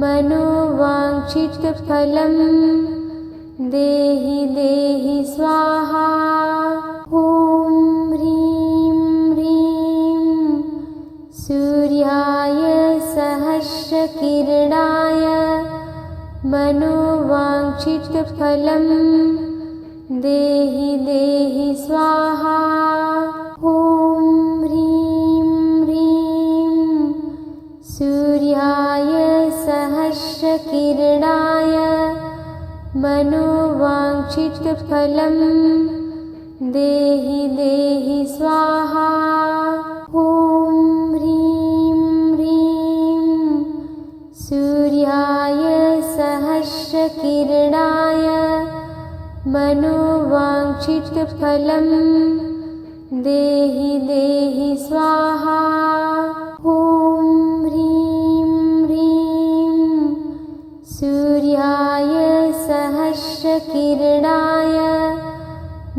मनोवाञ्छितफलं देहि देहि स्वाहा। ॐ ह्रीं ह्रीं सूर्याय सहस्रकिरणाय मनोवाञ्छितफलं देहि देहि स्वाहा। ॐ ह्रीं ह्रीं सूर्याय सहस्रकिरणाय मनोवाञ्छितफलं देहि देहि स्वाहा। ॐ ह्रीं ह्रीं सूर्याय सहस्रकिरणाय मनोवाञ्छितफलं देहि देहि स्वाहा। ॐ ह्रीं ह्रीं सूर्याय सहस्रकिरणाय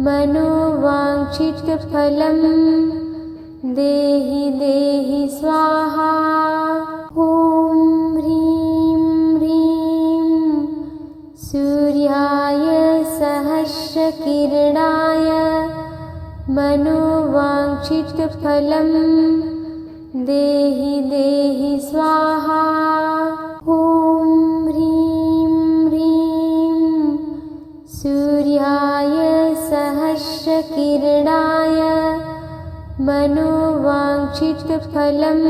मनोवाञ्छितफलं देहि देहि स्वाहा। ॐ ह्रीं ह्रीं सूर्याय सहस्रकिरणाय मनोवाञ्छितफलं देहि देहि स्वाहा। ॐ ह्रीं ह्रीं सूर्याय सहस्रकिरणाय मनोवाञ्छितफलं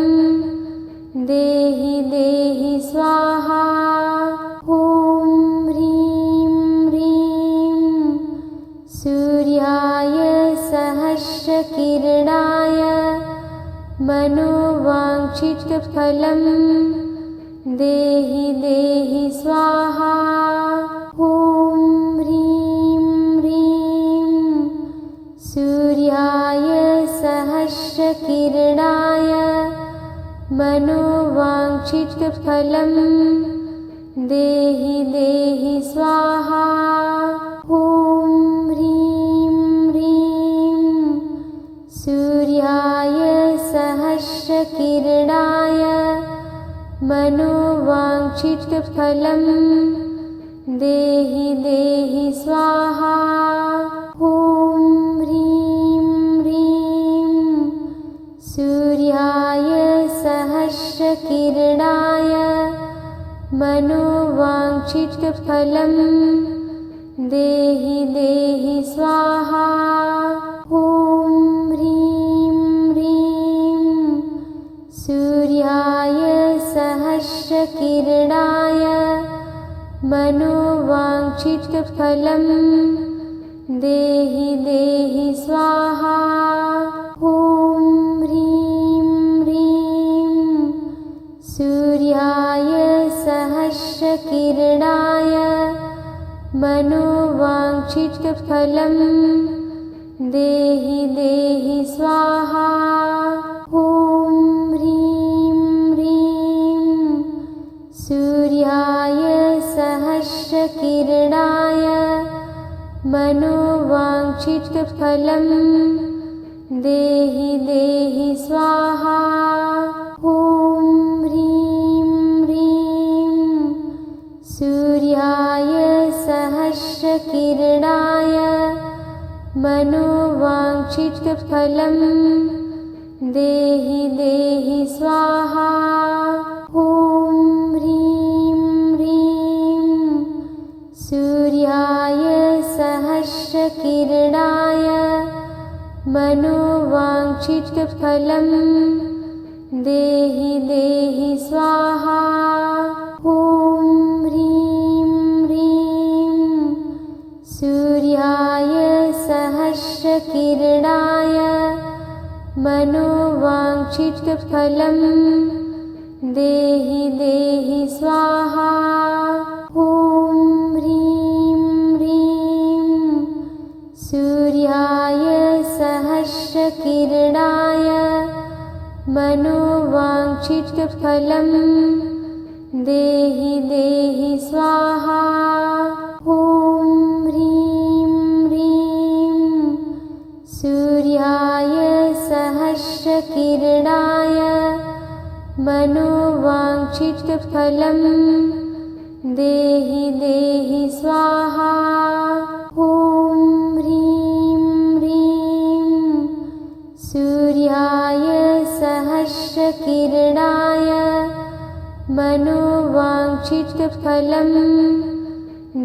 देहि देहि स्वाहा। ॐ ह्रीं ह्रीं सूर्याय सहस्रकिरणाय मनोवाञ्छितफलं देहि देहि स्वाहा। ॐ ह्रीं ह्रीं सूर्याय सहस्रकिरणाय मनोवाञ्छितफलं देहि देहि स्वाहा। ॐ ह्रीं ह्रीं सूर्याय सहस्रकिरणाय मनोवाञ्छितफलं देहि देहि स्वाहा। ॐ ह्रीं ह्रीं सूर्याय सहस्रकिरणाय मनोवाञ्छितफलं देहि देहि स्वाहा। ॐ ह्रीं ह्रीं सूर्याय सहस्रकिरणाय मनोवाञ्छितफलं देहि देहि स्वाहा। ॐ ह्रीं ह्रीं सूर्याय सहस्रकिरणाय मनोवाञ्छितफलं देहि देहि स्वाहा। ॐ ह्रीं ह्रीं सूर्याय सहस्रकिरणाय मनोवाञ्छितफलं देहि देहि स्वाहा। ॐ ह्रीं ह्रीं सूर्याय सहस्रकिरणाय मनोवाञ्छितफलं देहि देहि स्वाहा। ॐ ह्रीं ह्रीं सूर्याय सहस्रकिरणाय मनोवाञ्छितफलं देहि देहि स्वाहा। ॐ ह्रीं ह्रीं सूर्याय सहस्रकिरणाय मनोवाञ्छितफलं देहि देहि स्वाहा। ॐ ह्रीं ह्रीं सूर्याय सहस्रकिरणाय मनोवाञ्छितफलं देहि देहि स्वाहा। ॐ ह्रीं ह्रीं सूर्याय सहस्रकिरणाय मनोवाञ्छितफलं देहि देहि स्वाहा। ॐ ह्रीं ह्रीं सूर्याय सहस्रकिरणाय मनोवाञ्छितफलं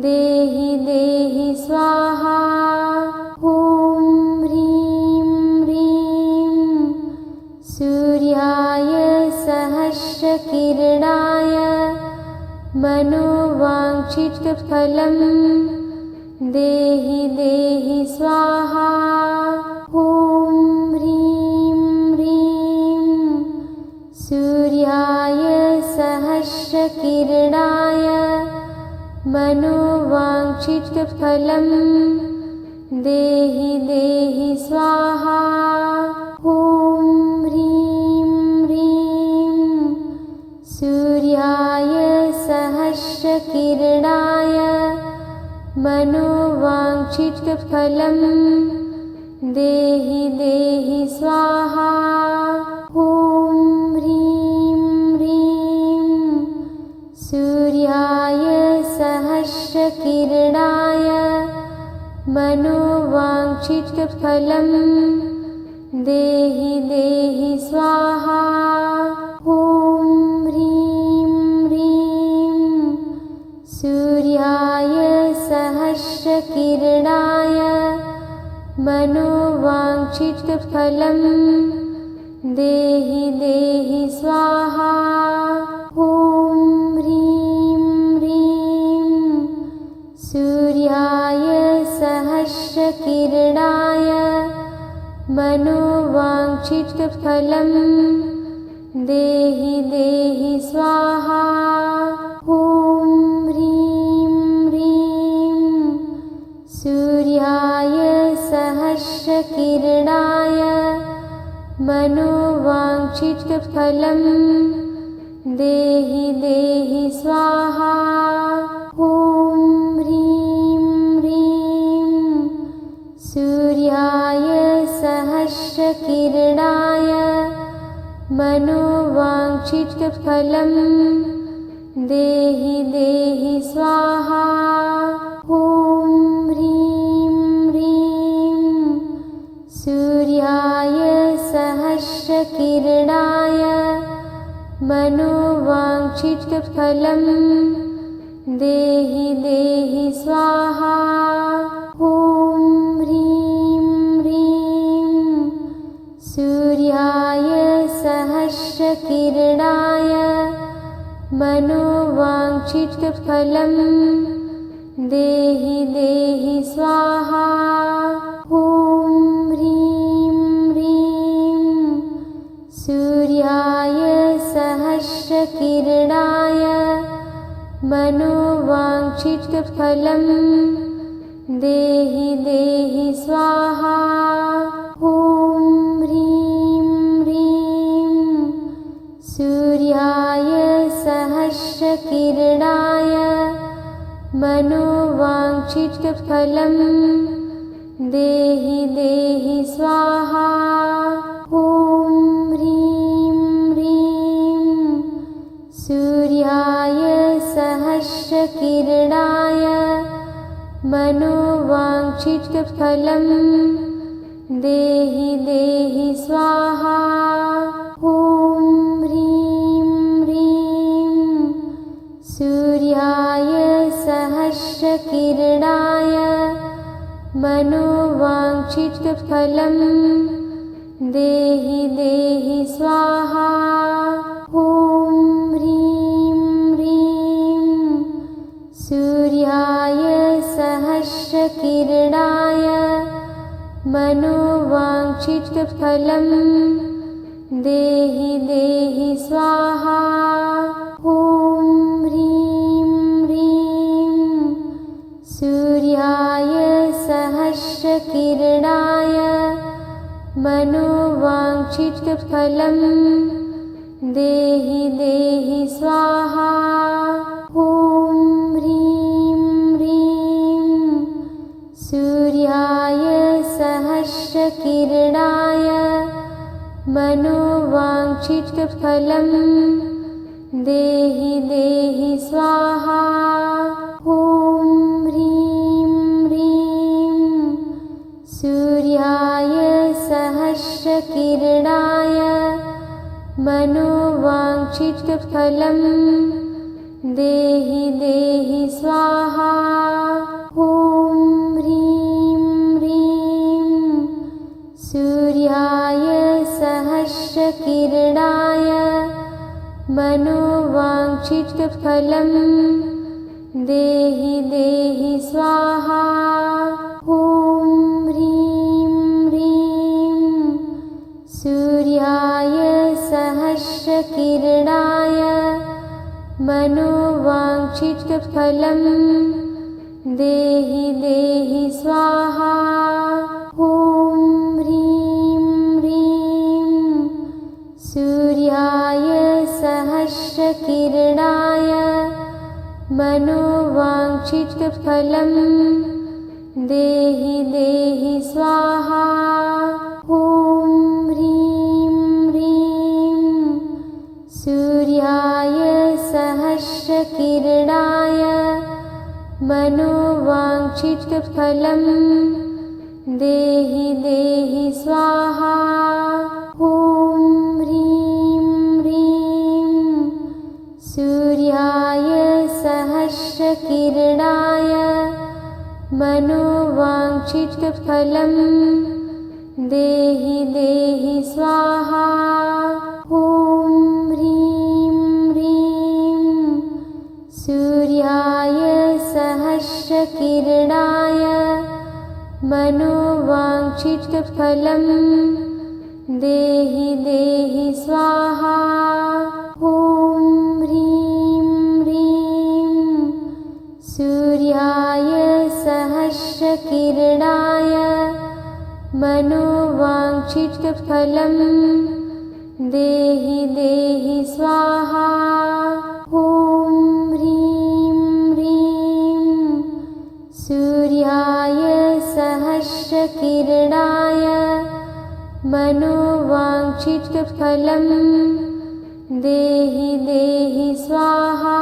देहि देहि स्वाहा। ॐ ह्रीं ह्रीं सूर्याय सहस्रकिरणाय मनोवाञ्छितफलं देहि देहि स्वाहा। ॐ ह्रीं ह्रीं सूर्याय सहस्रकिरणाय मनोवाञ्छितफलं देहि देहि स्वाहा। ॐ ह्रीं ह्रीं सूर्याय सहस्रकिरणाय मनोवाञ्छितफलं देहि देहि स्वाहा। ॐ ह्रीं ह्रीं सूर्याय सहस्रकिरणाय मनोवाञ्छितफलं देहि देहि स्वाहा। ॐ ह्रीं ह्रीं सूर्याय सहस्रकिरणाय मनोवाञ्छितफलं देहि देहि स्वाहा। ॐ ह्रीं ह्रीं सूर्याय सहस्रकिरणाय मनोवाञ्छितफलं देहि देहि स्वाहा। ॐ ह्रीं ह्रीं सूर्याय सहस्रकिरणाय मनोवाञ्छितफलं देहि देहि स्वाहा। ॐ ह्रीं ह्रीं सूर्याय सहस्रकिरणाय मनोवाञ्छितफलं देहि देहि स्वाहा। ॐ ह्रीं ह्रीं सूर्याय सहस्रकिरणाय मनोवाञ्छितफलं देहि देहि स्वाहा। ॐ ह्रीं ह्रीं सूर्याय सहस्रकिरणाय मनोवाञ्छितफलं देहि देहि स्वाहा। ॐ ह्रीं ह्रीं सूर्याय सहस्रकिरणाय मनोवाञ्छितफलं देहि देहि स्वाहा। ॐ ह्रीं ह्रीं सूर्याय सहस्रकिरणाय मनोवाञ्छितफलं देहि देहि स्वाहा। ॐ ह्रीं ह्रीं सूर्याय सहस्रकिरणाय मनोवाञ्छितफलं देहि देहि स्वाहा। ॐ ह्रीं ह्रीं सूर्याय सहस्रकिरणाय मनोवाञ्छितफलं देहि देहि स्वाहा। ॐ ह्रीं ह्रीं सूर्याय सहस्रकिरणाय मनोवाञ्छितफलं देहि देहि स्वाहा। ॐ ह्रीं ह्रीं सूर्याय सहस्रकिरणाय मनोवाञ्छितफलं देहि देहि स्वाहा। ॐ ह्रीं ह्रीं सूर्याय सहस्रकिरणाय मनोवाञ्छितफलं देहि देहि स्वाहा। ॐ ह्रीं ह्रीं सूर्याय सहस्रकिरणाय मनोवाञ्छितफलं देहि देहि स्वाहा। ॐ ह्रीं ह्रीं सूर्याय सहस्रकिरणाय मनोवाञ्छितफलं देहि देहि स्वाहा। ॐ ह्रीं ह्रीं सूर्याय सहस्रकिरणाय मनोवाञ्छितफलं देहि देहि स्वाहा। ॐ ह्रीं ह्रीं सूर्याय सहस्रकिरणाय मनोवाञ्छितफलं देहि देहि स्वाहा। ॐ ह्रीं ह्रीं सूर्याय सहस्रकिरणाय मनोवाञ्छितफलं देहि देहि स्वाहा। ॐ ह्रीं ह्रीं सूर्याय सहस्रकिरणाय मनोवाञ्छितफलं देहि देहि स्वाहा। ॐ ह्रीं ह्रीं सूर्याय सहस्रकिरणाय मनोवाञ्छितफलं देहि देहि स्वाहा। ॐ ह्रीं ह्रीं सूर्याय सहस्रकिरणाय मनोवाञ्छितफलं देहि देहि स्वाहा। ॐ ह्रीं ह्रीं सूर्याय सहस्रकिरणाय मनोवाञ्छितफलं देहि देहि स्वाहा।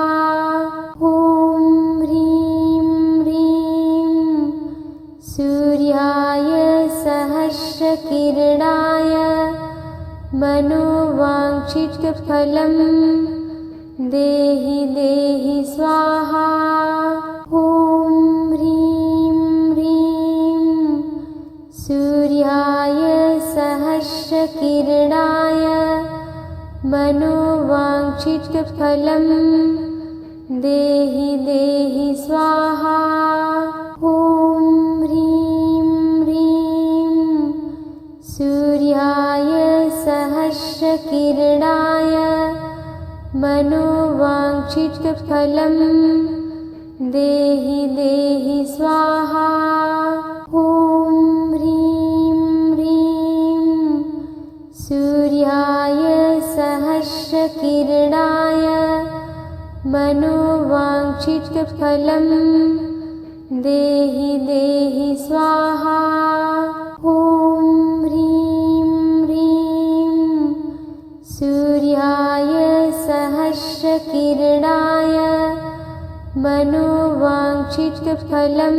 ॐ ह्रीं ह्रीं सूर्याय सहस्रकिरणाय मनोवाञ्छितफलं देहि देहि स्वाहा। ॐ ह्रीं ह्रीं सूर्याय सहस्रकिरणाय मनोवाञ्छितफलं देहि देहि स्वाहा। ॐ ह्रीं ह्रीं सूर्याय सहस्रकिरणाय मनोवाञ्छितफलं देहि देहि स्वाहा। ॐ ह्रीं ह्रीं सूर्याय सहस्रकिरणाय मनोवाञ्छितफलं देहि देहि स्वाहा। ॐ ह्रीं ह्रीं सूर्याय सहस्रकिरणाय मनोवाञ्छितफलं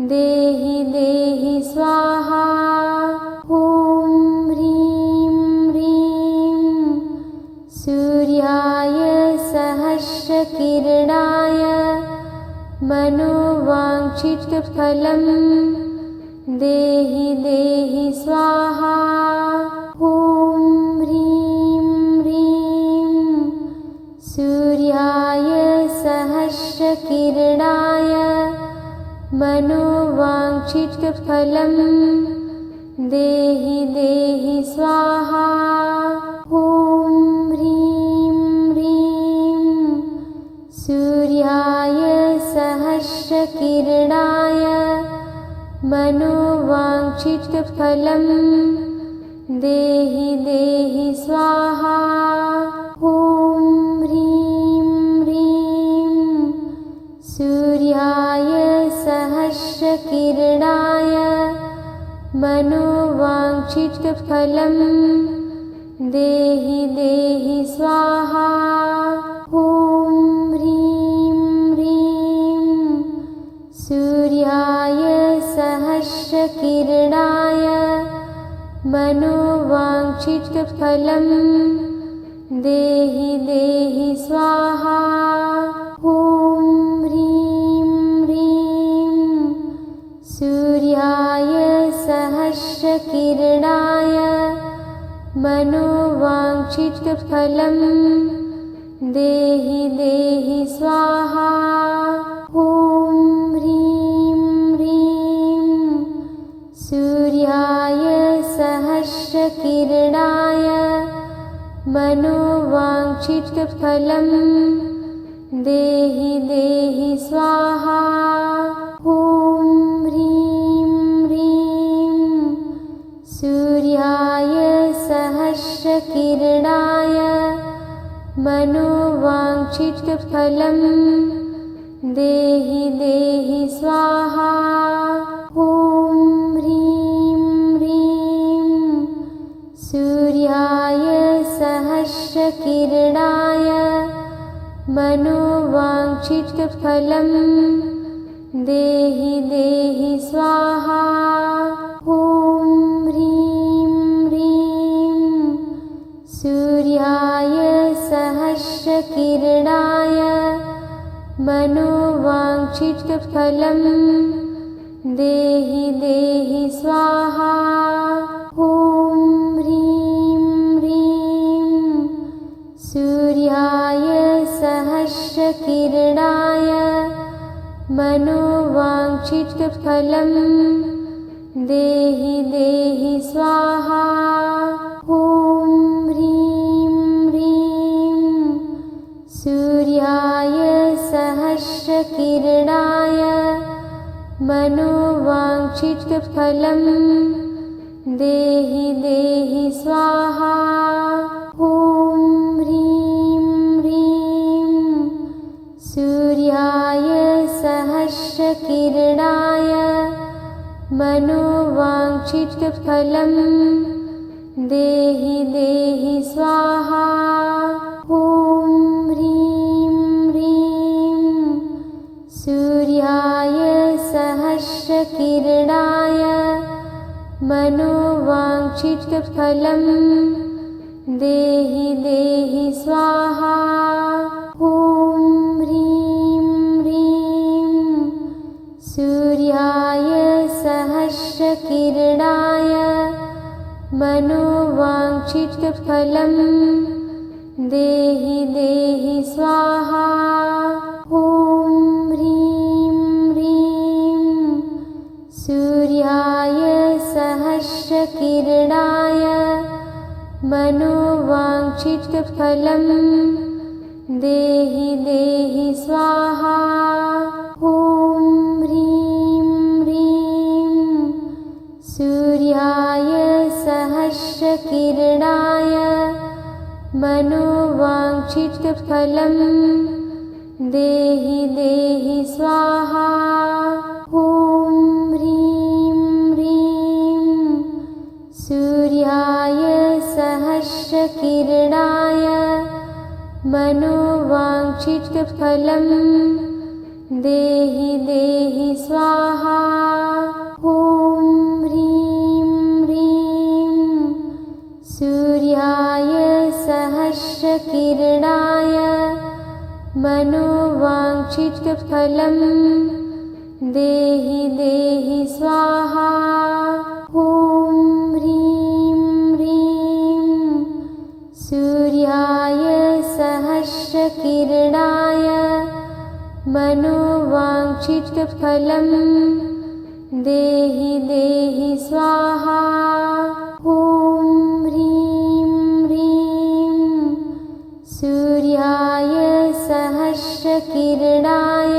देहि देहि स्वाहा। ॐ ह्रीं ह्रीं सूर्याय सहस्रकिरणाय मनोवाञ्छितफलं देहि देहि स्वाहा। ॐ ह्रीं ह्रीं सूर्याय सहस्रकिरणाय मनोवाञ्छितफलं देहि देहि स्वाहा। ॐ ह्रीं ह्रीं सूर्याय सहस्रकिरणाय मनोवाञ्छितफलं देहि देहि स्वाहा। ॐ ह्रीं ह्रीं सूर्याय सहस्रकिरणाय मनोवाञ्छितफलं देहि देहि स्वाहा। ॐ ह्रीं ह्रीं सूर्याय सहस्रकिरणाय मनोवाञ्छितफलं देहि देहि स्वाहा। ॐ ह्रीं ह्रीं सूर्याय सहस्रकिरणाय मनोवाञ्छितफलं देहि देहि स्वाहा। ॐ ह्रीं ह्रीं सूर्याय सहस्रकिरणाय मनोवाञ्छितफलं देहि देहि स्वाहा। ॐ ह्रीं ह्रीं सूर्याय सहस्रकिरणाय मनोवाञ्छितफलं देहि देहि स्वाहा। ॐ ह्रीं ह्रीं सूर्याय सहस्रकिरणाय मनोवाञ्छितफलं देहि देहि स्वाहा। ॐ ह्रीं ह्रीं सूर्याय सहस्रकिरणाय मनोवाञ्छितफलं देहि देहि स्वाहा। ॐ ह्रीं ह्रीं सूर्याय सहस्रकिरणाय मनोवाञ्छितफलं देहि देहि स्वाहा। ॐ ह्रीं ह्रीं सूर्याय सहस्रकिरणाय मनोवाञ्छितफलं देहि देहि स्वाहा। ॐ ह्रीं ह्रीं सूर्याय सहस्रकिरणाय मनोवाञ्छितफलं देहि देहि स्वाहा। ॐ ह्रीं ह्रीं सूर्याय सहस्रकिरणाय मनोवाञ्छितफलं देहि देहि स्वाहा। ॐ ह्रीं ह्रीं सूर्याय सहस्रकिरणाय मनोवाञ्छितफलं देहि देहि स्वाहा। ॐ ह्रीं ह्रीं सूर्याय सहस्रकिरणाय मनोवाञ्छितफलं देहि देहि स्वाहा। ॐ ह्रीं ह्रीं सूर्याय सहस्रकिरणाय मनोवाञ्छितफलं देहि देहि स्वाहा। ॐ ह्रीं ह्रीं सूर्याय सहस्रकिरणाय मनोवाञ्छितफलं देहि देहि स्वाहा। ॐ ह्रीं ह्रीं सूर्याय सहस्रकिरणाय मनोवाञ्छितफलं देहि देहि स्वाहा। ॐ ह्रीं ह्रीं सूर्याय सहस्रकिरणाय मनोवाञ्छितफलं देहि देहि स्वाहा। ॐ ह्रीं ह्रीं सूर्याय सहस्रकिरणाय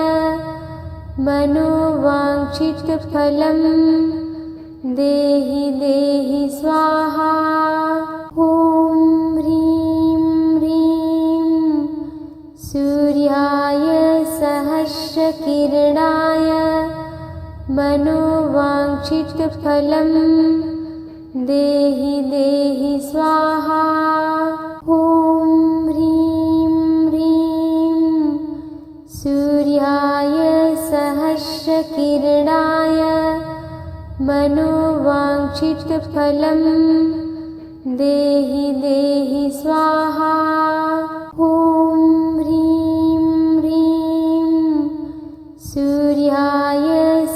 मनोवाञ्छितफलं देहि देहि स्वाहा। ॐ ह्रीं ह्रीं सूर्याय सहस्रकिरणाय मनोवाञ्छितफलं मनोवाञ्छितफलं देहि देहि स्वाहा। ॐ ह्रीं ह्रीं सूर्याय सहस्रकिरणाय मनोवाञ्छितफलं देहि देहि स्वाहा। ॐ ह्रीं ह्रीं सूर्याय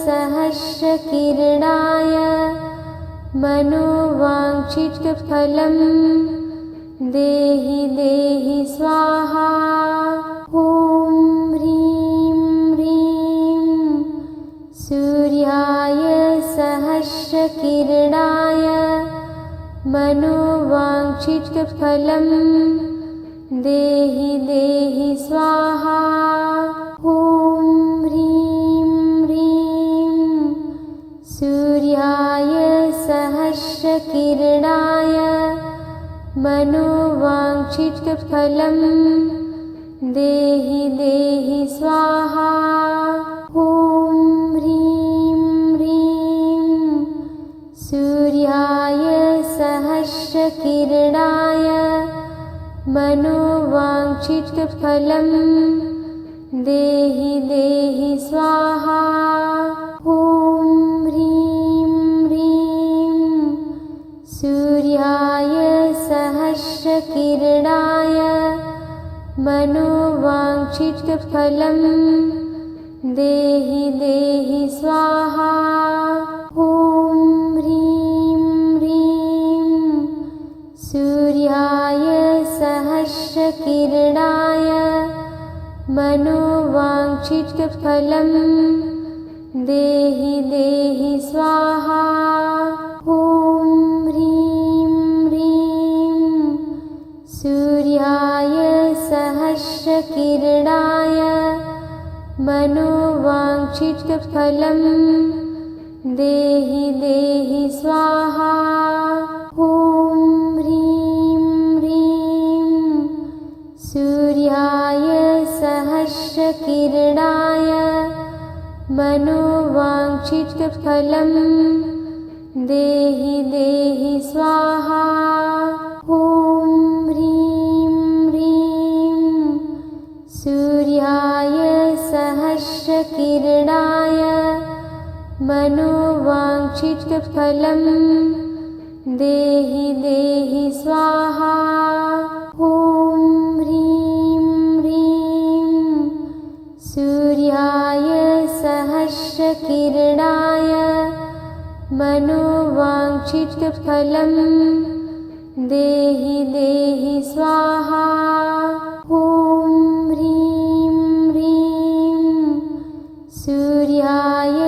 सहस्रकिरणाय मनोवाञ्छितफलं देहि देहि स्वाहा। ॐ ह्रीं ह्रीं सूर्याय सहस्रकिरणाय मनोवाञ्छितफलं देहि देहि स्वाहा। ॐ ह्रीं ह्रीं सूर्याय सहस्रकिरणाय मनोवाञ्छितफलं देहि देहि स्वाहा। ॐ ह्रीं ह्रीं सूर्याय सहस्रकिरणाय मनोवाञ्छितफलं देहि देहि स्वाहा। ॐ ह्रीं ह्रीं सूर्याय सहस्रकिरणाय मनोवाञ्छितफलं देहि देहि स्वाहा। ॐ ह्रीं ह्रीं सूर्याय सहस्रकिरणाय मनोवाञ्छितफलं देहि देहि स्वाहा। ॐ ह्रीं ह्रीं सूर्याय सहस्रकिरणाय मनोवाञ्छितफलं देहि देहि स्वाहा। ॐ ह्रीं ह्रीं सूर्याय सहस्रकिरणाय मनोवाञ्छितफलं देहि देहि स्वाहा। ॐ ह्रीं ह्रीं सूर्याय सहस्रकिरणाय मनोवाञ्छितफलं देहि देहि स्वाहा। ॐ ह्रीं ह्रीं सूर्याय सहस्रकिरणाय मनोवाञ्छितफलं देहि देहि स्वाहा। ॐ ह्रीं ह्रीं सूर्याय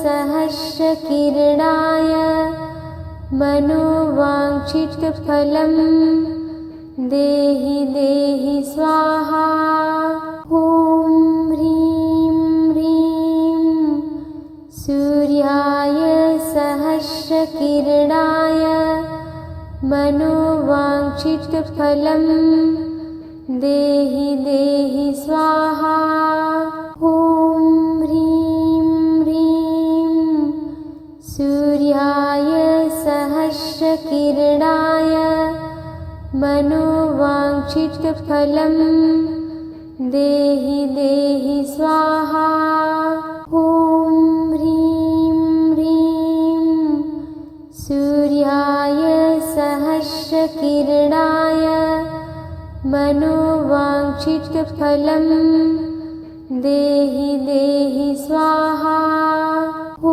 सहस्रकिरणाय मनोवाञ्छितफलं देहि देहि स्वाहा। ॐ ह्रीं ह्रीं सूर्याय सहस्रकिरणाय मनोवाञ्छितफलं देहि देहि स्वाहा। ॐ ह्रीं ह्रीं सूर्याय सहस्रकिरणाय मनोवाञ्छितफलं देहि देहि स्वाहा। ॐ ह्रीं ह्रीं सूर्याय सहस्रकिरणाय मनोवाञ्छितफलं देहि देहि स्वाहा। ॐ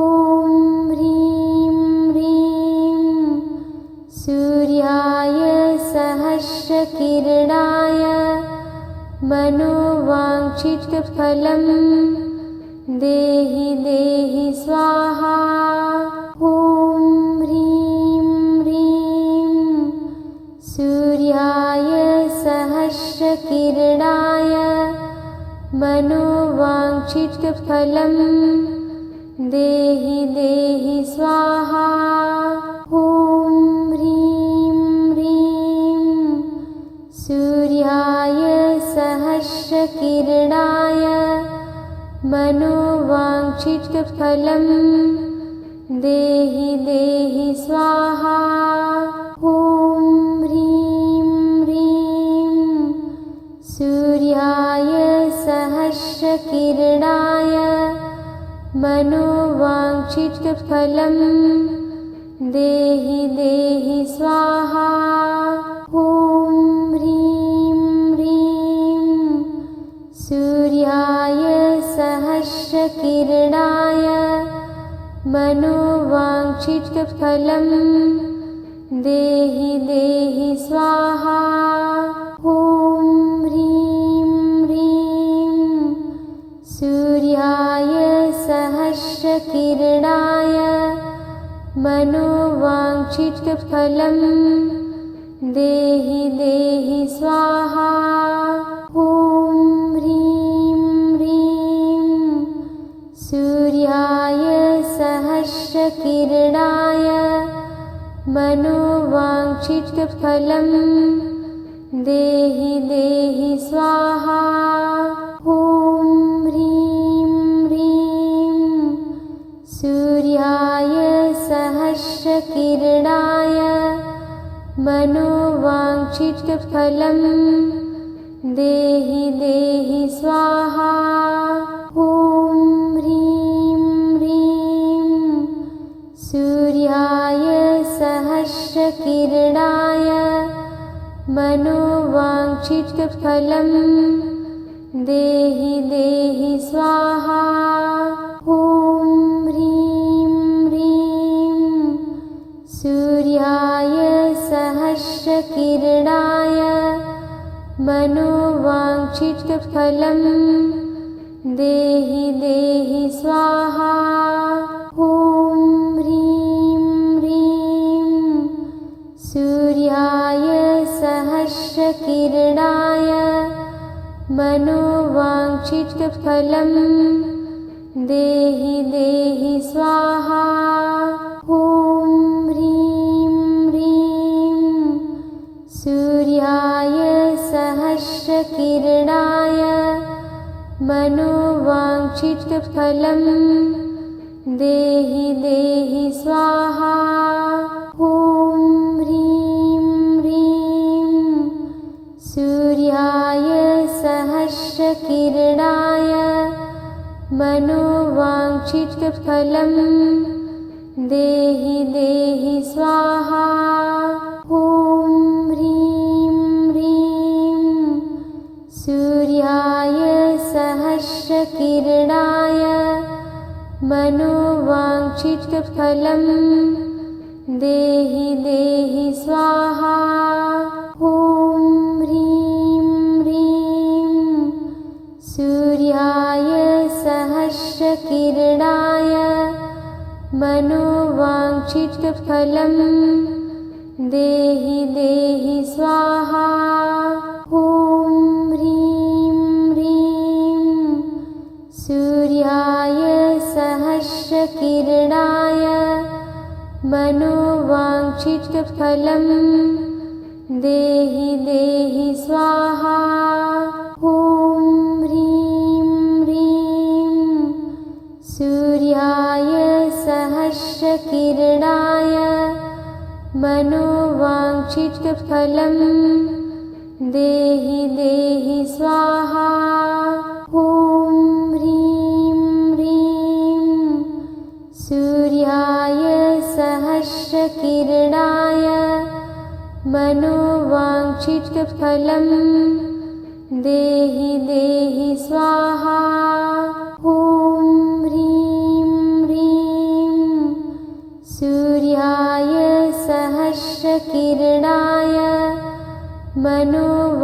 ह्रीं ह्रीं सूर्याय सहस्रकिरणाय मनोवाञ्छितफलं देहि देहि स्वाहा। ॐ ह्रीं ह्रीं सूर्याय सहस्रकिरणाय मनोवाञ्छितफलं देहि देहि स्वाहा। ॐ ह्रीं ह्रीं सूर्याय सहस्रकिरणाय मनोवाञ्छितफलं देहि देहि स्वाहा। ॐ ह्रीं ह्रीं सूर्याय सहस्रकिरणाय मनोवाञ्छितफलं देहि देहि स्वाहा। ॐ ह्रीं ह्रीं सूर्याय सहस्रकिरणाय मनोवाञ्छितफलं देहि देहि स्वाहा। ॐ ह्रीं ह्रीं सूर्याय सहस्रकिरणाय मनोवाञ्छितफलं देहि देहि स्वाहा। ॐ ह्रीं ह्रीं सूर्याय सहस्रकिरणाय मनोवाञ्छितफलं देहि देहि स्वाहा। ॐ ह्रीं ह्रीं सूर्याय सहस्रकिरणाय मनोवाञ्छितफलं देहि देहि स्वाहा। ॐ ह्रीं ह्रीं सूर्याय सहस्रकिरणाय मनोवाञ्छितफलं देहि देहि स्वाहा। ॐ ह्रीं ह्रीं सूर्याय सहस्रकिरणाय मनोवाञ्छितफलं देहि देहि स्वाहा। ॐ ह्रीं ह्रीं सूर्याय सहस्रकिरणाय मनोवाञ्छितफलं देहि देहि स्वाहा। ॐ ह्रीं ह्रीं सूर्याय सहस्रकिरणाय मनोवाञ्छितफलं देहि देहि स्वाहा। ॐ ह्रीं ह्रीं सूर्याय सहस्रकिरणाय मनोवाञ्छितफलं देहि देहि स्वाहा। ॐ ह्रीं ह्रीं सूर्याय सहस्रकिरणाय मनोवाञ्छितफलं देहि देहि स्वाहा। ॐ ह्रीं ह्रीं सूर्याय सहस्रकिरणाय मनोवाञ्छितफलं देहि देहि स्वाहा। ॐ ह्रीं ह्रीं सूर्याय सहस्रकिरणाय मनोवाञ्छितफलं देहि देहि स्वाहा। ॐ ह्रीं ह्रीं सूर्याय सहस्रकिरणाय मनोवाञ्छितफलं देहि देहि स्वाहा। ॐ ह्रीं ह्रीं सूर्याय सहस्रकिरणाय मनोवाञ्छितफलं देहि देहि स्वाहा। ॐ ह्रीं ह्रीं सूर्याय सहस्रकिरणाय मनोवाञ्छितफलं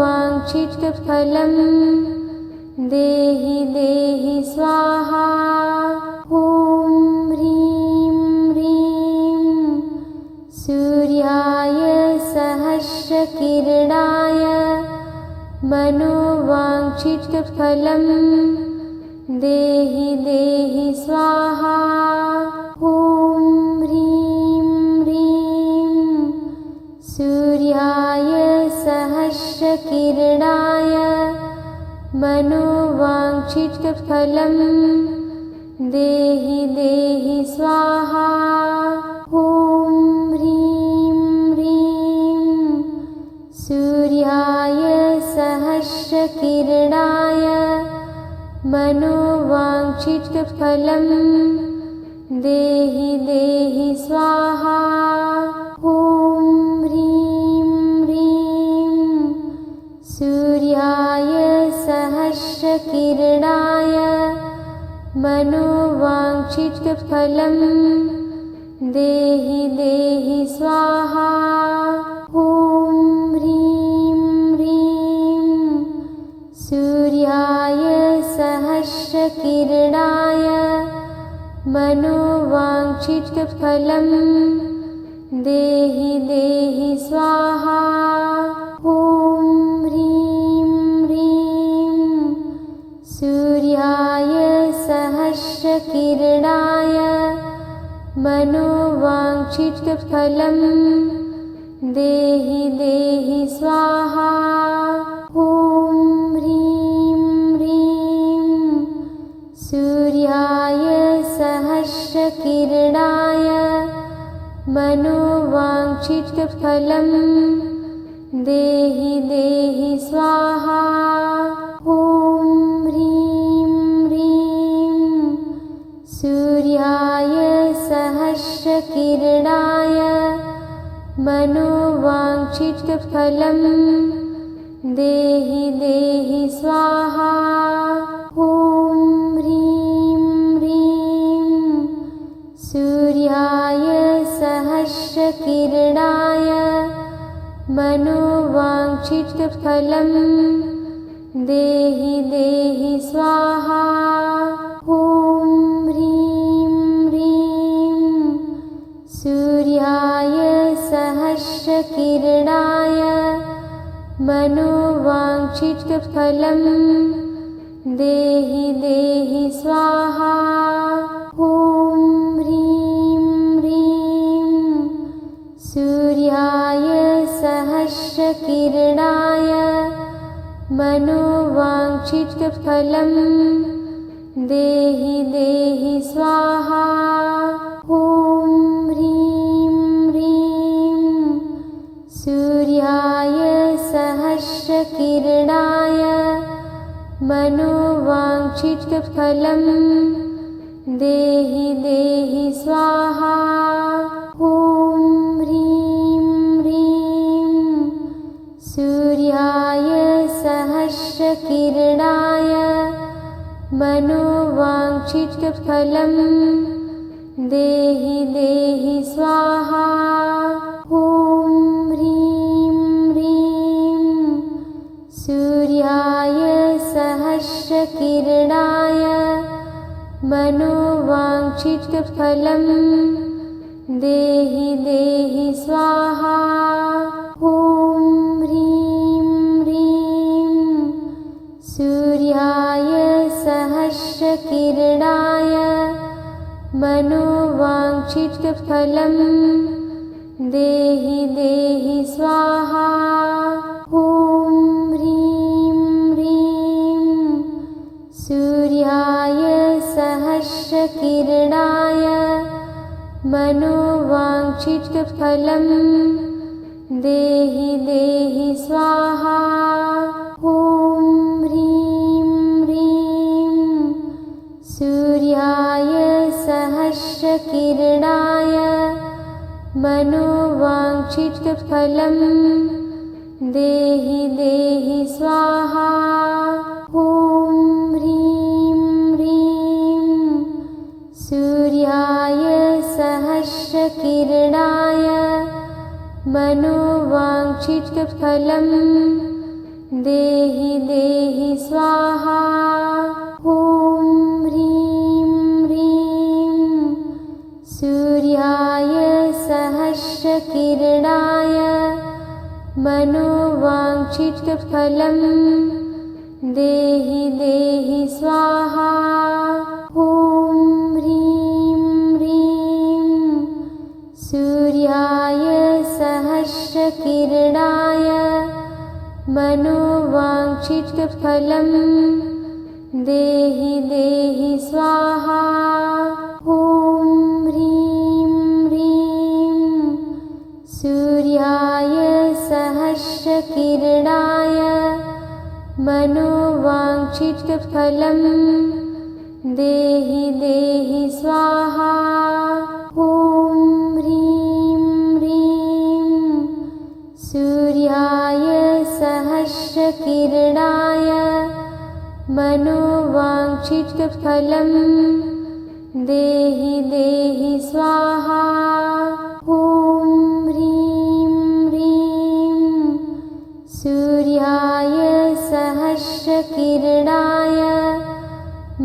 देहि देहि स्वाहा। ॐ ह्रीं ह्रीं सूर्याय सहस्रकिरणाय मनोवाञ्छितफलं देहि देहि स्वाहा। ॐ ह्रीं ह्रीं सूर्याय सहस्रकिरणाय मनोवाञ्छितफलं देहि देहि स्वाहा। ॐ ह्रीं ह्रीं सूर्याय सहस्रकिरणाय मनोवाञ्छितफलं देहि देहि स्वाहा। ॐ ह्रीं ह्रीं सूर्याय सहस्रकिरणाय मनोवाञ्छितफलं देहि देहि स्वाहा। ॐ ह्रीं ह्रीं सूर्याय सहस्रकिरणाय मनोवाञ्छितफलं देहि देहि स्वाहा। ॐ ह्रीं ह्रीं सूर्याय सहस्रकिरणाय मनोवाञ्छितफलं देहि देहि स्वाहा। ॐ ह्रीं ह्रीं सूर्याय सहस्रकिरणाय मनोवाञ्छितफलं देहि देहि स्वाहा। ॐ ह्रीं ह्रीं सूर्याय सहस्रकिरणाय मनोवाञ्छितफलं देहि देहि स्वाहा। ॐ ह्रीं ह्रीं सूर्याय सहस्रकिरणाय मनोवाञ्छितफलं देहि देहि स्वाहा। ॐ ह्रीं ह्रीं सूर्याय सहस्रकिरणाय मनोवाञ्छितफलं देहि देहि स्वाहा। ॐ ह्रीं ह्रीं सूर्याय सहस्रकिरणाय मनोवाञ्छितफलं देहि देहि स्वाहा। ॐ ह्रीं ह्रीं सूर्याय सहस्रकिरणाय मनोवाञ्छितफलं देहि देहि स्वाहा। ॐ ह्रीं ह्रीं सूर्याय सहस्रकिरणाय मनोवाञ्छितफलं देहि देहि स्वाहा। ॐ ह्रीं ह्रीं सूर्याय सहस्रकिरणाय मनोवाञ्छितफलं देहि देहि स्वाहा। ॐ ह्रीं ह्रीं सूर्याय सहस्रकिरणाय मनोवाञ्छितफलं देहि देहि स्वाहा। ॐ ह्रीं ह्रीं सूर्याय सहस्रकिरणाय मनोवाञ्छितफलं देहि देहि स्वाहा। ॐ ह्रीं ह्रीं सूर्याय सहस्रकिरणाय मनोवाञ्छितफलं देहि देहि स्वाहा। ॐ ह्रीं ह्रीं सूर्याय सहस्रकिरणाय मनोवाञ्छितफलं देहि देहि स्वाहा। ॐ ह्रीं ह्रीं सूर्याय सहस्रकिरणाय मनोवाञ्छितफलं देहि देहि स्वाहा। ॐ ह्रीं ह्रीं सूर्याय सहस्रकिरणाय मनोवाञ्छितफलं देहि देहि स्वाहा। ॐ ह्रीं ह्रीं सूर्याय सहस्रकिरणाय मनोवाञ्छितफलं देहि देहि स्वाहा। ॐ ह्रीं ह्रीं सूर्याय सहस्रकिरणाय मनोवाञ्छितफलं देहि देहि स्वाहा। ॐ ह्रीं ह्रीं सूर्याय सहस्रकिरणाय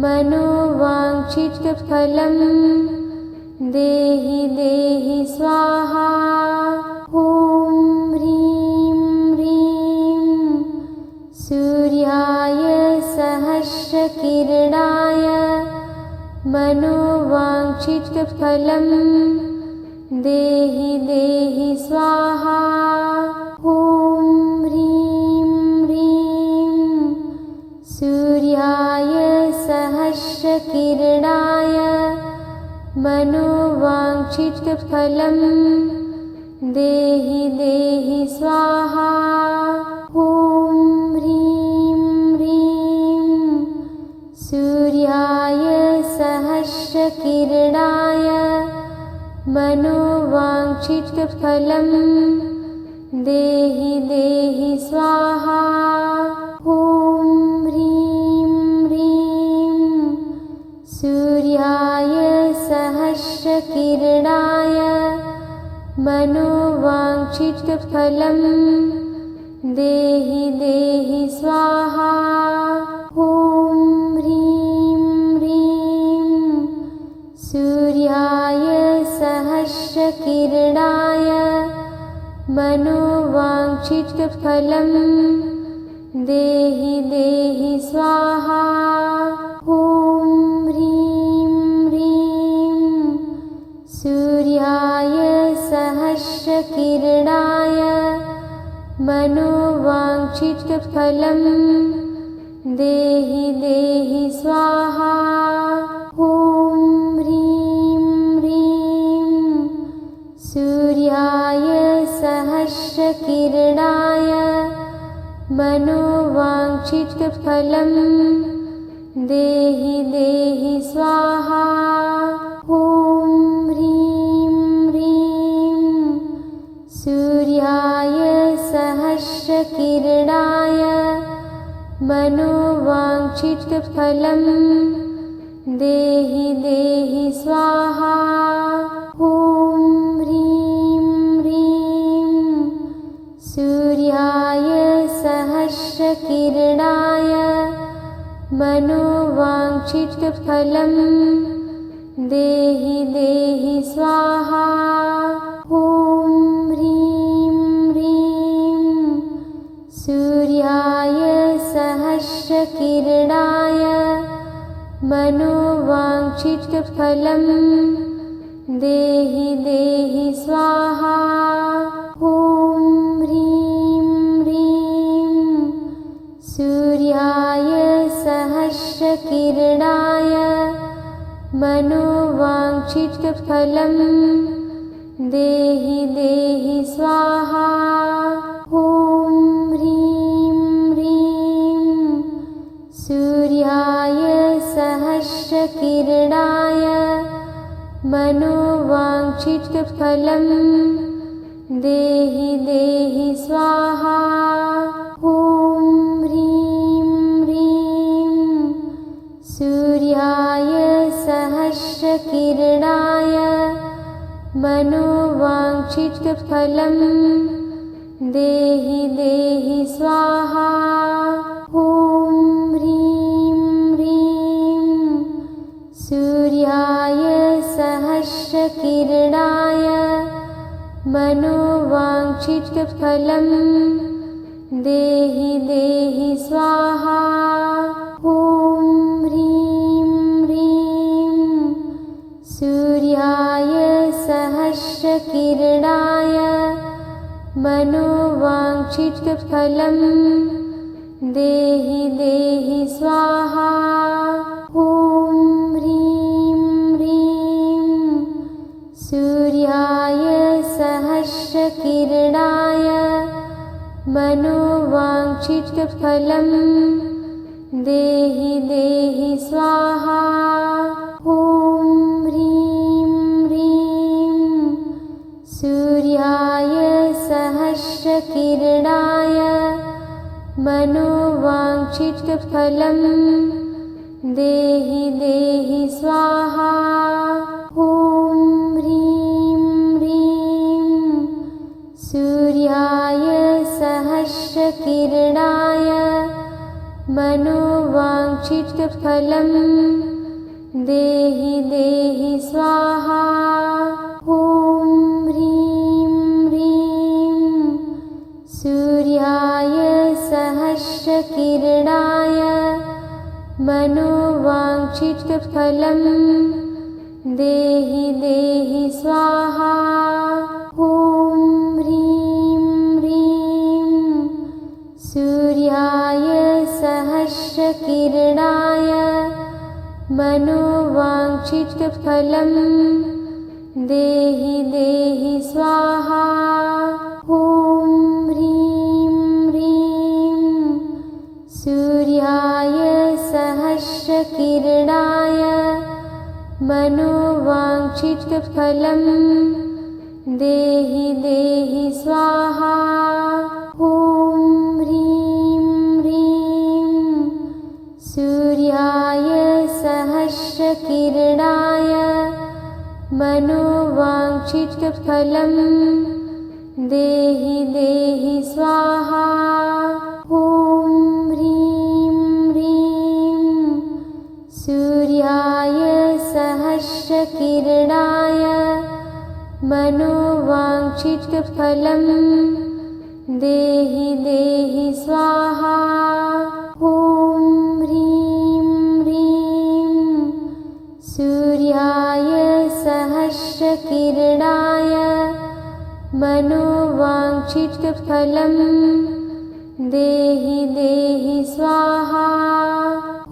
मनोवाञ्छितफलं देहि देहि स्वाहा। ॐ ह्रीं ह्रीं सूर्याय सहस्रकिरणाय मनोवाञ्छितफलं देहि देहि स्वाहा। ॐ ह्रीं ह्रीं सूर्याय सहस्रकिरणाय मनोवाञ्छितफलं देहि देहि स्वाहा। ॐ ह्रीं ह्रीं सूर्याय सहस्रकिरणाय मनोवाञ्छितफलं देहि देहि स्वाहा। ॐ ह्रीं ह्रीं सूर्याय सहस्रकिरणाय मनोवाञ्छितफलं देहि देहि स्वाहा। ॐ ह्रीं ह्रीं सूर्याय सहस्रकिरणाय मनोवाञ्छितफलं देहि देहि स्वाहा। ॐ ह्रीं ह्रीं सूर्याय सहस्रकिरणाय मनोवाञ्छितफलं देहि देहि स्वाहा। ॐ ह्रीं ह्रीं सूर्याय सहस्रकिरणाय मनोवाञ्छितफलं देहि देहि स्वाहा। ॐ ह्रीं ह्रीं सूर्याय सहस्रकिरणाय मनोवाञ्छितफलं देहि देहि स्वाहा। ॐ ह्रीं ह्रीं सूर्याय सहस्रकिरणाय मनोवाञ्छितफलं देहि देहि स्वाहा। ॐ ह्रीं ह्रीं सूर्याय सहस्रकिरणाय मनोवाञ्छितफलं देहि देहि स्वाहा। ॐ ह्रीं ह्रीं सूर्याय सहस्रकिरणाय मनोवाञ्छितफलं देहि देहि स्वाहा। ॐ ह्रीं ह्रीं सूर्याय सहस्रकिरणाय मनोवाञ्छितफलं देहि देहि स्वाहा। ॐ ह्रीं ह्रीं सूर्याय सहस्रकिरणाय मनोवाञ्छितफलं देहि देहि स्वाहा। ॐ ह्रीं ह्रीं सूर्याय सहस्रकिरणाय मनोवाञ्छितफलं देहि देहि स्वाहा। ॐ ह्रीं ह्रीं सूर्याय सहस्रकिरणाय मनोवाञ्छितफलं देहि देहि स्वाहा। ॐ ह्रीं ह्रीं सूर्याय सहस्रकिरणाय मनोवाञ्छितफलं देहि देहि स्वाहा। ॐ ह्रीं ह्रीं सूर्याय सहस्रकिरणाय मनोवाञ्छितफलं देहि देहि स्वाहा। ॐ ह्रीं ह्रीं सूर्याय सहस्रकिरणाय मनोवाञ्छितफलं देहि देहि स्वाहा। ॐ ह्रीं ह्रीं सूर्याय सहस्रकिरणाय मनोवाञ्छितफलं देहि देहि स्वाहा। ॐ ह्रीं ह्रीं सूर्याय सहस्रकिरणाय मनोवाञ्छितफलं देहि देहि स्वाहा। ॐ ह्रीं ह्रीं सूर्याय सहस्रकिरणाय मनोवाञ्छितफलं देहि देहि स्वाहा। ॐ ह्रीं ह्रीं सूर्याय सहस्रकिरणाय मनोवाञ्छितफलं देहि देहि स्वाहा। ॐ ह्रीं ह्रीं सूर्याय सहस्रकिरणाय मनोवाञ्छितफलं देहि देहि स्वाहा। ॐ ह्रीं ह्रीं सूर्याय सहस्रकिरणाय मनोवाञ्छितफलं देहि देहि स्वाहा।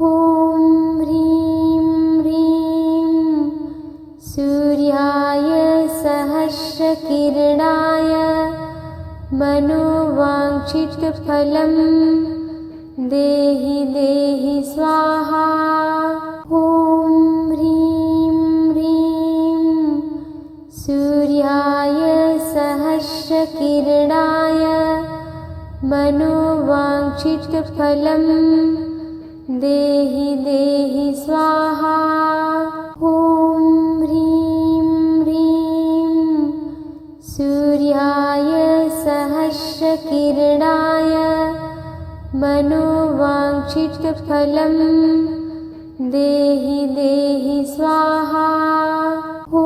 ॐ ह्रीं ह्रीं सूर्याय सहस्रकिरणाय मनोवाञ्छितफलं देहि देहि स्वाहा। ॐ ह्रीं ह्रीं सूर्याय सहस्रकिरणाय मनोवाञ्छितफलं देहि देहि स्वाहा। ॐ ह्रीं ह्रीं सूर्याय सहस्रकिरणाय मनोवाञ्छितफलं देहि देहि स्वाहा। ॐ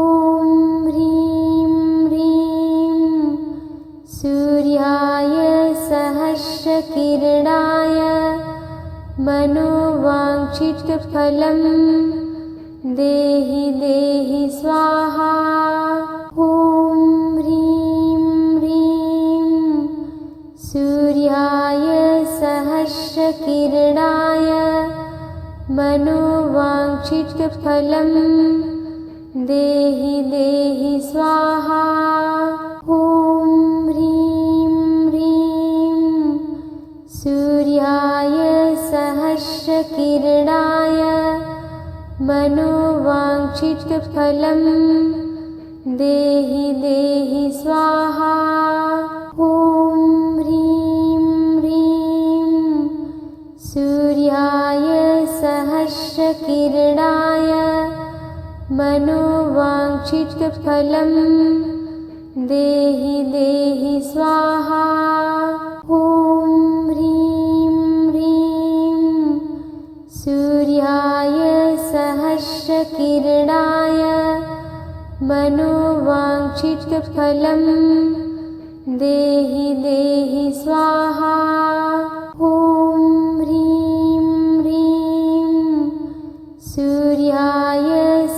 ह्रीं ह्रीं सूर्याय सहस्रकिरणाय मनोवाञ्छितफलं देहि देहि स्वाहा। ॐ ह्रीं ह्रीं सूर्याय सहस्रकिरणाय मनोवाञ्छितफलं देहि देहि स्वाहा। ॐ ह्रीं ह्रीं सूर्याय सहस्रकिरणाय मनोवाञ्छितफलं देहि देहि स्वाहा। ॐ ह्रीं ह्रीं सूर्याय सहस्रकिरणाय मनोवाञ्छितफलं देहि देहि स्वाहा। ॐ ह्रीं ह्रीं सूर्याय सहस्रकिरणाय मनोवाञ्छितफलं देहि देहि स्वाहा। ॐ ह्रीं ह्रीं सूर्याय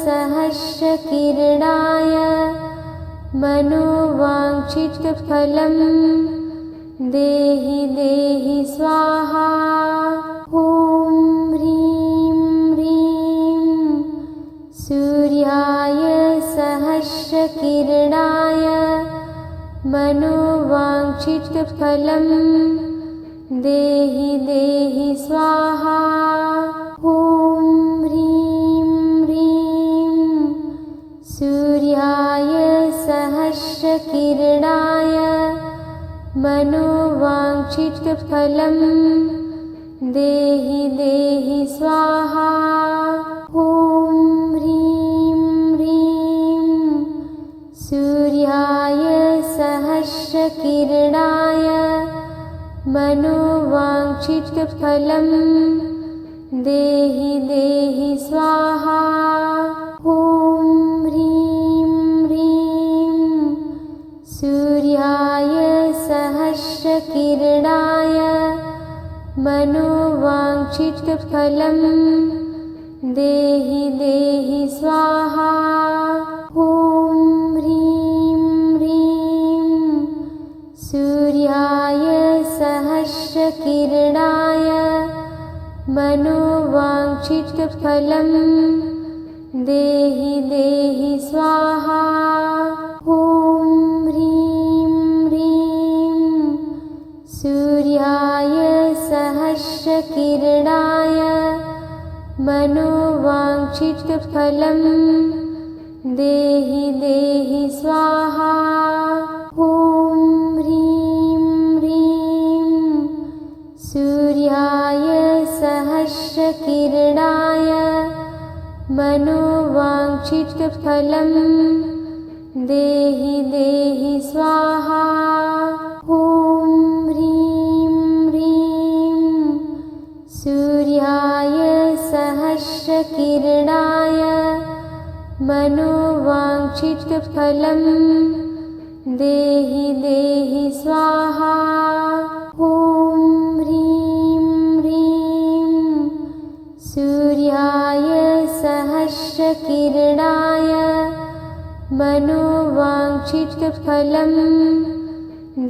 सहस्रकिरणाय मनोवाञ्छितफलं देहि देहि स्वाहा। ॐ ह्रीं ह्रीं सूर्याय सहस्रकिरणाय मनोवाञ्छितफलं देहि देहि स्वाहा। ॐ ह्रीं ह्रीं सूर्याय सहस्रकिरणाय मनोवाञ्छितफलं देहि देहि स्वाहा। ॐ ह्रीं ह्रीं सूर्याय सहस्रकिरणाय मनोवाञ्छितफलं देहि देहि स्वाहा। ॐ ह्रीं ह्रीं सूर्याय सहस्रकिरणाय मनोवाञ्छितफलं देहि देहि स्वाहा। ॐ ह्रीं ह्रीं सूर्याय सहस्रकिरणाय मनोवाञ्छितफलं देहि देहि स्वाहा। ॐ ह्रीं ह्रीं सूर्याय सहस्रकिरणाय मनोवाञ्छितफलं देहि देहि स्वाहा। ॐ ह्रीं ह्रीं सूर्याय सहस्रकिरणाय मनोवाञ्छितफलं देहि देहि स्वाहा। ॐ ह्रीं ह्रीं सूर्याय सहस्रकिरणाय मनोवाञ्छितफलं देहि देहि स्वाहा। ॐ ह्रीं ह्रीं सूर्याय सहस्रकिरणाय मनोवाञ्छितफलं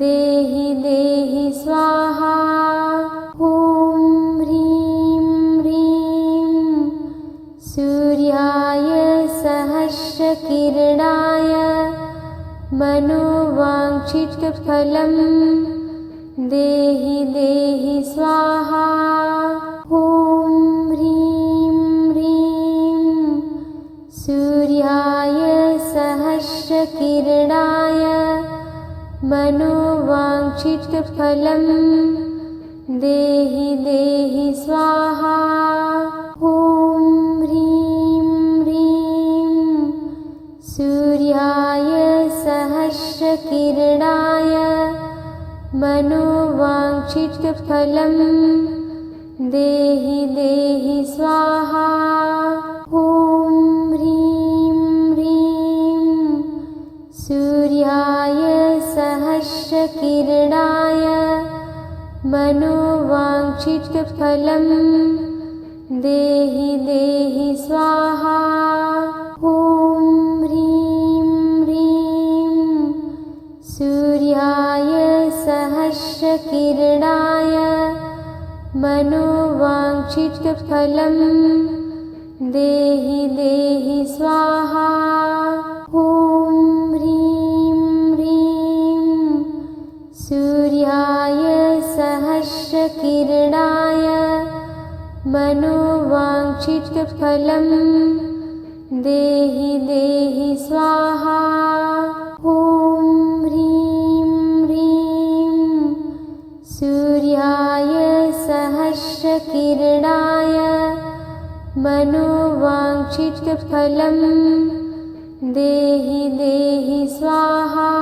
देहि देहि स्वाहा। ॐ ह्रीं ह्रीं सूर्याय सहस्रकिरणाय मनोवाञ्छितफलं देहि देहि स्वाहा। ॐ ह्रीं ह्रीं सूर्याय सहस्रकिरणाय मनोवाञ्छितफलं देहि देहि स्वाहा। ॐ ह्रीं ह्रीं सूर्याय सहस्रकिरणाय मनोवाञ्छितफलं देहि देहि स्वाहा। ॐ ह्रीं ह्रीं सूर्याय सहस्रकिरणाय मनोवाञ्छितफलं देहि देहि स्वाहा। ॐ ह्रीं ह्रीं सूर्याय सहस्रकिरणाय मनोवाञ्छितफलं देहि देहि स्वाहा। ॐ ह्रीं ह्रीं सूर्याय सहस्रकिरणाय मनोवाञ्छितफलं देहि देहि स्वाहा। ॐ ह्रीं ह्रीं सूर्याय सहस्रकिरणाय मनोवाञ्छितफलं देहि देहि स्वाहा।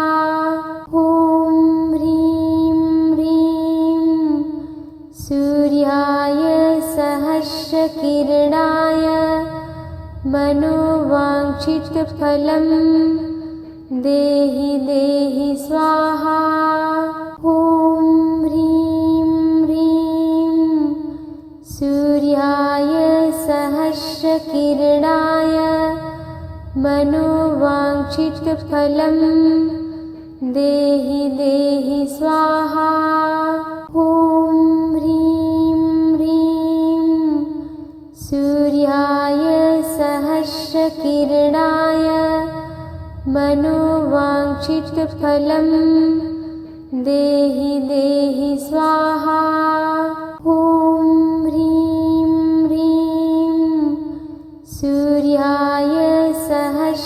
ॐ ह्रीं ह्रीं सूर्याय सहस्रकिरणाय मनोवाञ्छितफलं देहि देहि स्वाहा। ॐ ह्रीं ह्रीं सूर्याय सहस्रकिरणाय मनोवाञ्छितफलं देहि देहि स्वाहा। मनोवाञ्छितफलं देहि देहि स्वाहा। ॐ ह्रीं ह्रीं सूर्याय सहस्रकिरणाय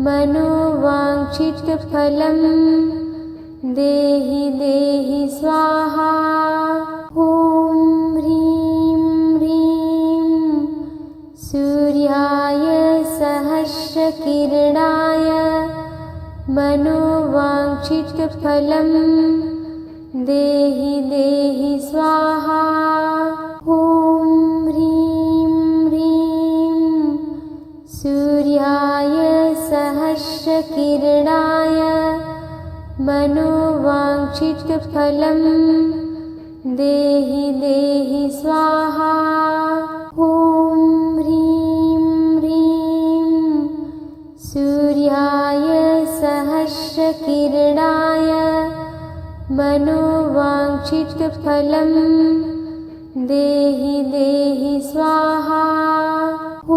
मनोवाञ्छितफलं देहि देहि स्वाहा। ॐ ह्रीं ह्रीं सूर्याय सहस्रकिरणाय मनोवाञ्छितफलं देहि देहि स्वाहा। ॐ ह्रीं ह्रीं सूर्याय सहस्रकिरणाय मनोवाञ्छितफलं देहि देहि स्वाहा। ॐ ह्रीं ह्रीं सूर्याय सहस्रकिरणाय मनोवाञ्छितफलं देहि देहि स्वाहा। ॐ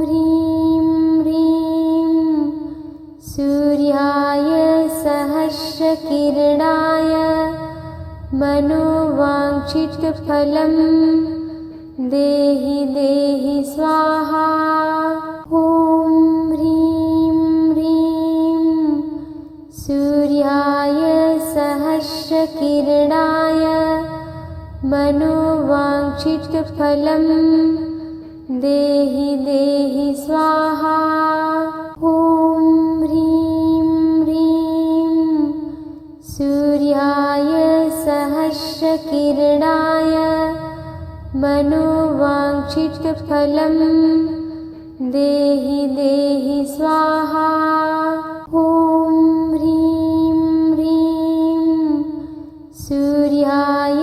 ह्रीं ह्रीं सूर्याय सहस्रकिरणाय मनोवाञ्छितफलं देहि देहि स्वाहा। ॐ ह्रीं ह्रीं सूर्याय सहस्रकिरणाय मनोवाञ्छितफलं देहि देहि स्वाहा। ॐ ह्रीं ह्रीं सूर्याय सहस्रकिरणाय मनोवाञ्छितफलं देहि देहि स्वाहा। ॐ ह्रीं ह्रीं सूर्याय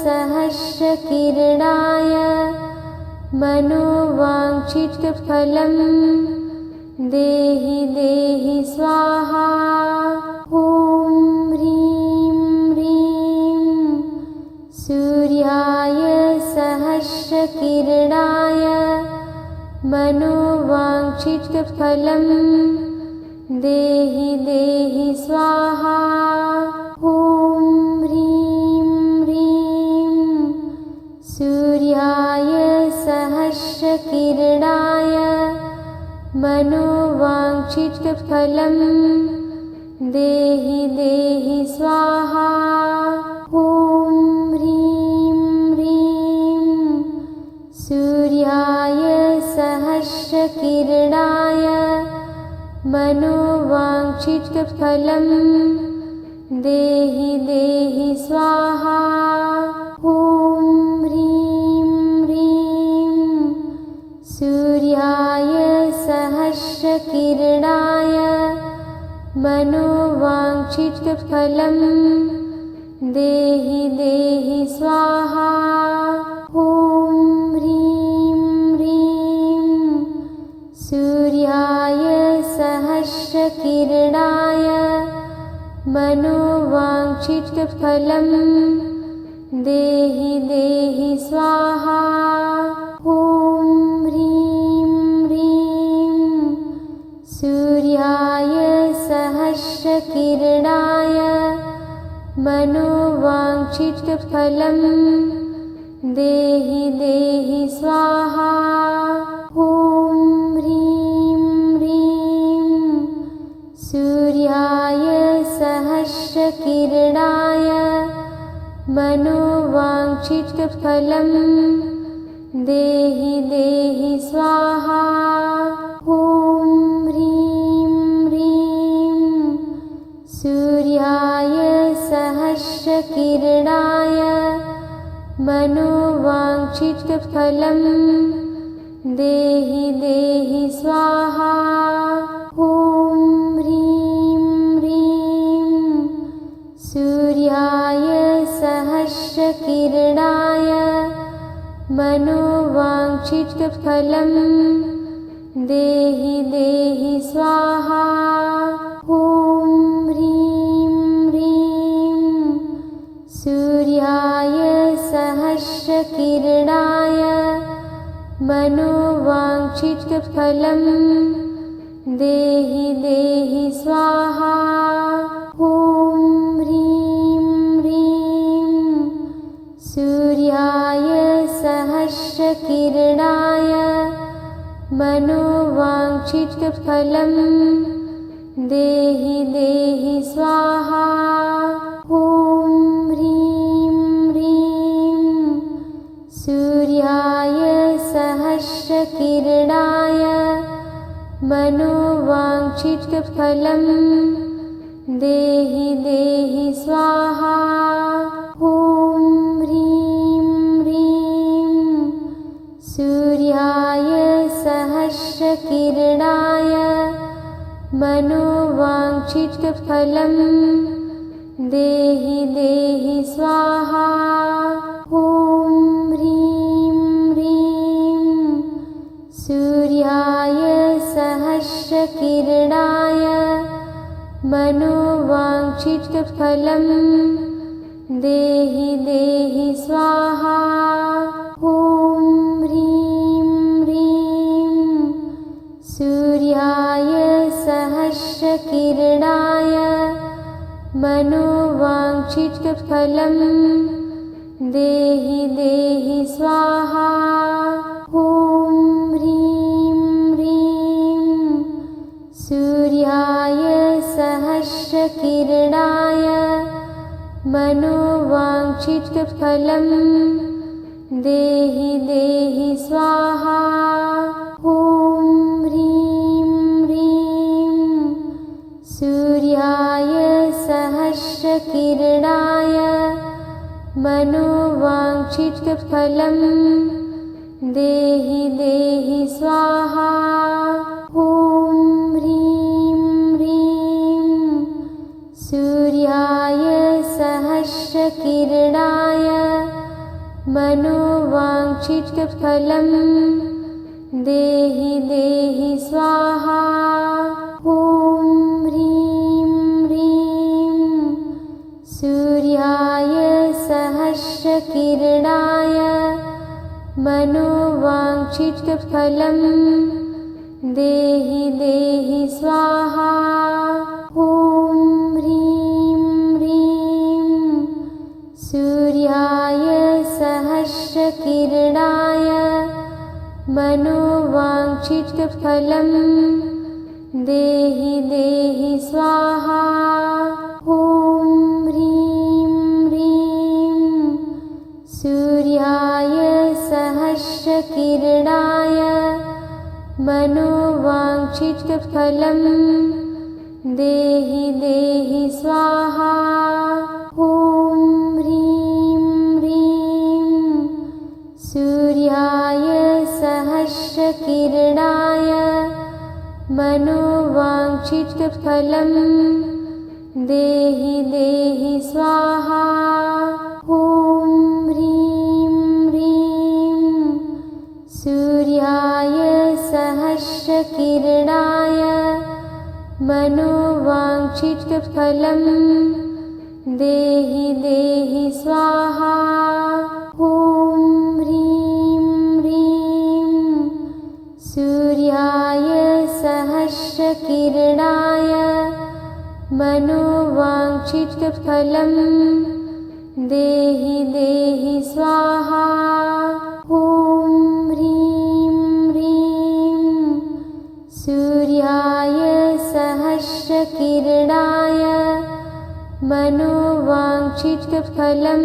सहस्रकिरणाय मनोवाञ्छितफलं देहि देहि स्वाहा। ॐ ह्रीं ह्रीं सूर्याय सहस्रकिरणाय मनोवाञ्छितफलं देहि देहि स्वाहा। ॐ ह्रीं ह्रीं सूर्याय सहस्रकिरणाय मनोवाञ्छितफलं देहि देहि स्वाहा। ॐ ह्रीं ह्रीं सूर्याय सहस्रकिरणाय मनोवाञ्छितफलं देहि देहि स्वाहा। ॐ ह्रीं ह्रीं सूर्याय सहस्रकिरणाय मनोवाञ्छितफलं देहि देहि स्वाहा। ॐ ह्रीं ह्रीं सूर्याय सहस्रकिरणाय मनोवाञ्छितफलं देहि देहि स्वाहा। ॐ ह्रीं ह्रीं सूर्याय सहस्रकिरणाय मनोवाञ्छितफलं देहि देहि स्वाहा। ॐ ह्रीं ह्रीं सूर्याय सहस्रकिरणाय मनोवाञ्छितफलं देहि देहि स्वाहा। ॐ ह्रीं ह्रीं सूर्याय सहस्रकिरणाय मनोवाञ्छितफलं देहि देहि स्वाहा। ॐ ह्रीं ह्रीं सूर्याय सहस्रकिरणाय मनोवाञ्छितफलं देहि देहि स्वाहा। ॐ ह्रीं ह्रीं सूर्याय सहस्रकिरणाय मनोवाञ्छितफलं देहि देहि स्वाहा। ॐ ह्रीं ह्रीं सूर्याय सहस्रकिरणाय मनोवाञ्छितफलं देहि देहि स्वाहा। ॐ ह्रीं ह्रीं सूर्याय सहस्रकिरणाय मनोवाञ्छितफलं देहि देहि स्वाहा। ॐ ह्रीं ह्रीं सूर्याय सहस्रकिरणाय मनोवाञ्छितफलं देहि देहि स्वाहा। ॐ ह्रीं ह्रीं सूर्याय सहस्रकिरणाय मनोवाञ्छितफलं देहि देहि स्वाहा। ॐ ह्रीं ह्रीं सूर्याय सहस्रकिरणाय मनोवाञ्छितफलं देहि देहि स्वाहा। ॐ ह्रीं ह्रीं सूर्याय सहस्रकिरणाय मनोवाञ्छितफलं देहि देहि स्वाहा। ॐ ह्रीं ह्रीं सूर्याय सहस्रकिरणाय मनोवाञ्छितफलं देहि देहि स्वाहा। ॐ ह्रीं ह्रीं सूर्याय सहस्रकिरणाय मनोवाञ्छितफलं देहि देहि स्वाहा। ॐ ह्रीं ह्रीं सूर्याय सहस्रकिरणाय मनोवाञ्छितफलं देहि देहि स्वाहा। ॐ ह्रीं ह्रीं सूर्याय सहस्रकिरणाय मनोवाञ्छितफलं देहि देहि स्वाहा। ॐ ह्रीं ह्रीं सूर्याय सहस्रकिरणाय मनोवाञ्छितफलं देहि देहि स्वाहा। ॐ ह्रीं ह्रीं सूर्याय सहस्रकिरणाय मनोवाञ्छितफलं देहि देहि स्वाहा। ॐ ह्रीं ह्रीं सूर्याय सहस्रकिरणाय मनोवाञ्छितफलं देहि देहि स्वाहा। ॐ ह्रीं ह्रीं सूर्याय सहस्रकिरणाय मनोवाञ्छितफलं देहि देहि स्वाहा। ॐ ह्रीं ह्रीं सूर्याय सहस्रकिरणाय मनोवाञ्छितफलं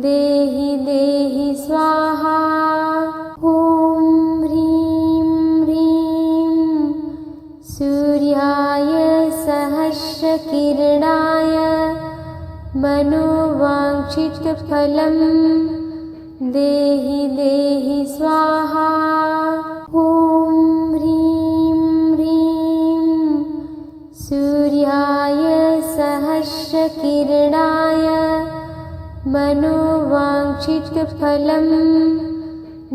देहि देहि स्वाहा। ॐ ह्रीं ह्रीं सूर्याय सहस्रकिरणाय मनोवाञ्छितफलं देहि देहि स्वाहा। ॐ ह्रीं ह्रीं सूर्याय सहस्रकिरणाय मनोवाञ्छितफलं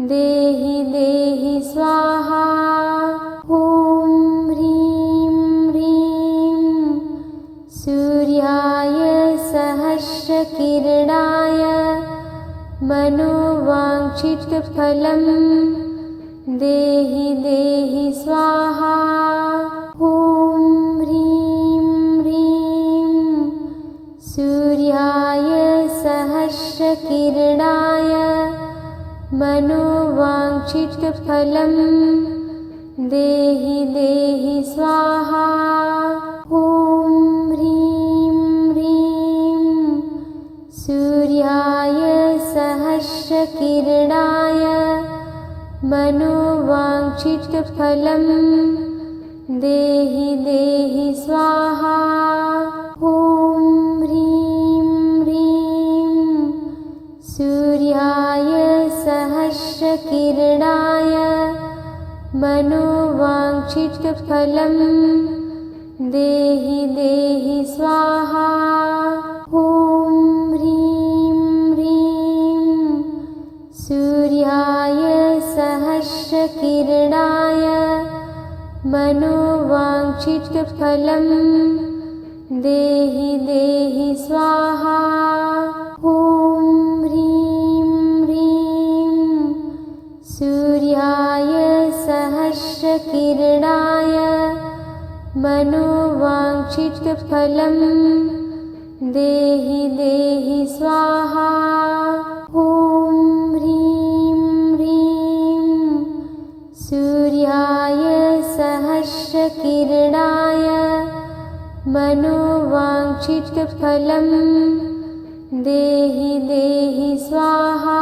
देहि देहि स्वाहा। ॐ ह्रीं ह्रीं सूर्याय सहस्रकिरणाय मनोवाञ्छितफलं देहि देहि स्वाहा। ॐ ह्रीं ह्रीं सूर्याय सहस्रकिरणाय मनोवाञ्छितफलं देहि देहि स्वाहा। ॐ ह्रीं ह्रीं सूर्याय सहस्रकिरणाय मनोवाञ्छितफलं देहि देहि स्वाहा। ॐ ह्रीं ह्रीं सूर्याय सहस्रकिरणाय मनोवाञ्छितफलं देहि देहि स्वाहा। ॐ ह्रीं ह्रीं सूर्याय सहस्रकिरणाय मनोवाञ्छितफलं देहि देहि स्वाहा। ॐ ह्रीं ह्रीं सूर्याय सहस्रकिरणाय मनोवाञ्छितफलं देहि देहि स्वाहा। ॐ ह्रीं ह्रीं सूर्याय सहस्रकिरणाय मनोवाञ्छितफलं देहि देहि स्वाहा।